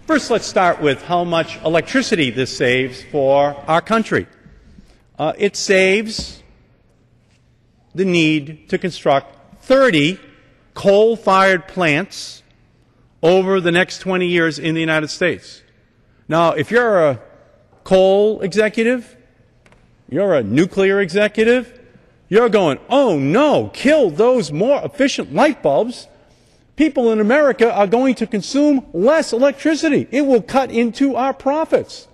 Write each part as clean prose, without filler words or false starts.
First, let's start with how much electricity this saves for our country. It saves the need to construct 30 coal-fired plants over the next 20 years in the United States. Now, if you're a coal executive, you're a nuclear executive, you're going, oh no, kill those more efficient light bulbs. People in America are going to consume less electricity. It will cut into our profits.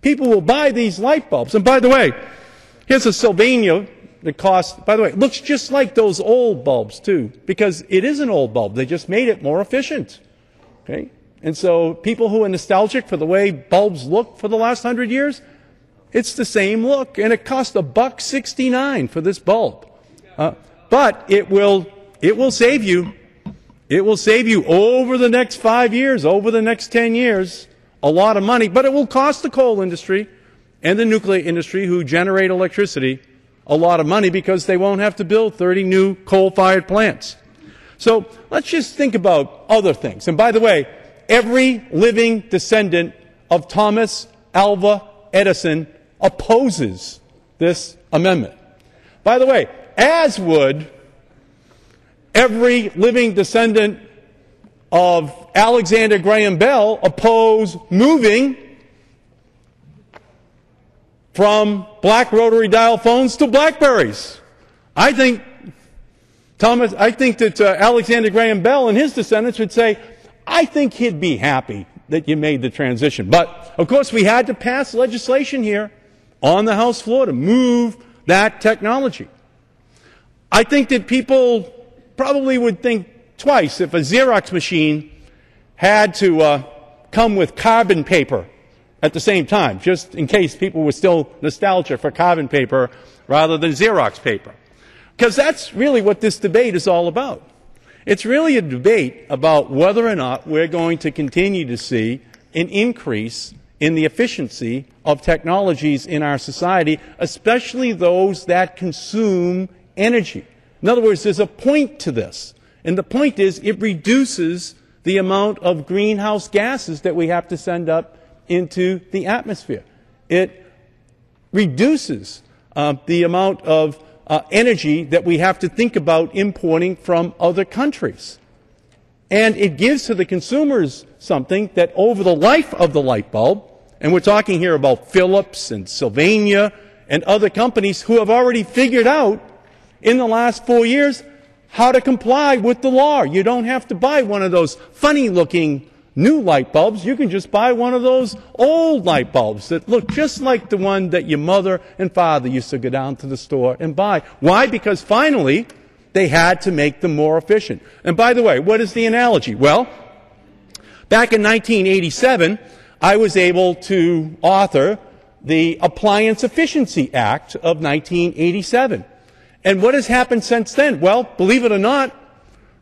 People will buy these light bulbs. And by the way, here's a Sylvania that costs, by the way, it looks just like those old bulbs too, because it is an old bulb. They just made it more efficient. Okay? And so people who are nostalgic for the way bulbs look for the last 100 years, it's the same look, and it cost $1.69 for this bulb. But it will save you. It will save you over the next 5 years, over the next 10 years, a lot of money. But it will cost the coal industry and the nuclear industry, who generate electricity, a lot of money, because they won't have to build 30 new coal-fired plants. So let's just think about other things. And by the way, every living descendant of Thomas Alva Edison opposes this amendment. By the way, as would every living descendant of Alexander Graham Bell oppose moving from black rotary dial phones to Blackberries. I think that Alexander Graham Bell and his descendants would say, I think he'd be happy that you made the transition. But, of course, we had to pass legislation here on the House floor to move that technology. I think that people probably would think twice if a Xerox machine had to come with carbon paper at the same time, just in case people were still nostalgic for carbon paper rather than Xerox paper. Because that's really what this debate is all about. It's really a debate about whether or not we're going to continue to see an increase in the efficiency of technologies in our society, especially those that consume energy. In other words, there's a point to this, and the point is it reduces the amount of greenhouse gases that we have to send up into the atmosphere. It reduces the amount of energy that we have to think about importing from other countries. And it gives to the consumers something that over the life of the light bulb, and we're talking here about Philips and Sylvania and other companies who have already figured out in the last 4 years how to comply with the law. You don't have to buy one of those funny-looking new light bulbs. You can just buy one of those old light bulbs that look just like the one that your mother and father used to go down to the store and buy. Why? Because finally they had to make them more efficient. And by the way, what is the analogy? Well, back in 1987, I was able to author the Appliance Efficiency Act of 1987. And what has happened since then? Well, believe it or not,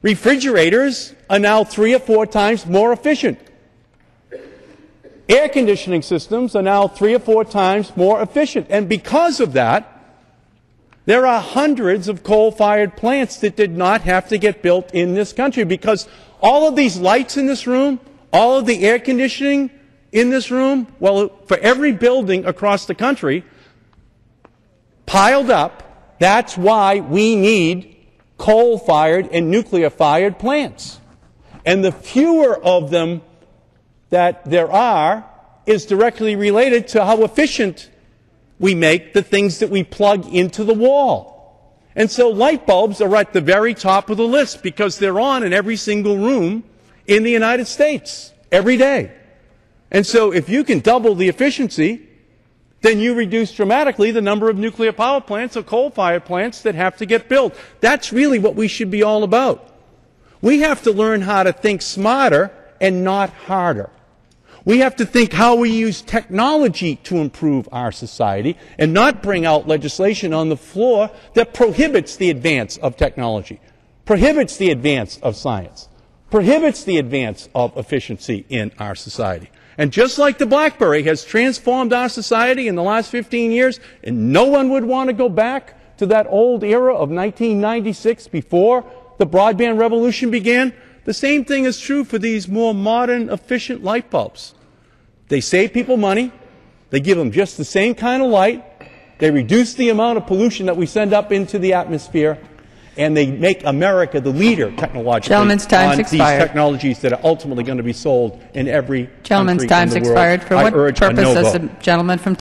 refrigerators are now 3 or 4 times more efficient. Air conditioning systems are now 3 or 4 times more efficient. And because of that, there are hundreds of coal-fired plants that did not have to get built in this country, because all of these lights in this room, all of the air conditioning in this room, well, for every building across the country, piled up, that's why we need coal-fired and nuclear-fired plants. And the fewer of them that there are is directly related to how efficient we make the things that we plug into the wall. And so light bulbs are at the very top of the list because they're on in every single room in the United States every day. And so if you can double the efficiency, then you reduce dramatically the number of nuclear power plants or coal-fired plants that have to get built. That's really what we should be all about. We have to learn how to think smarter and not harder. We have to think how we use technology to improve our society and not bring out legislation on the floor that prohibits the advance of technology, prohibits the advance of science, prohibits the advance of efficiency in our society. And just like the BlackBerry has transformed our society in the last 15 years, and no one would want to go back to that old era of 1996 before the broadband revolution began, The same thing is true for these more modern, efficient light bulbs. They save people money. They give them just the same kind of light. They reduce the amount of pollution that we send up into the atmosphere. And they make America the leader technologically on these technologies that are ultimately going to be sold in every country in the world. Gentleman's time's expired. For what purpose does the gentleman from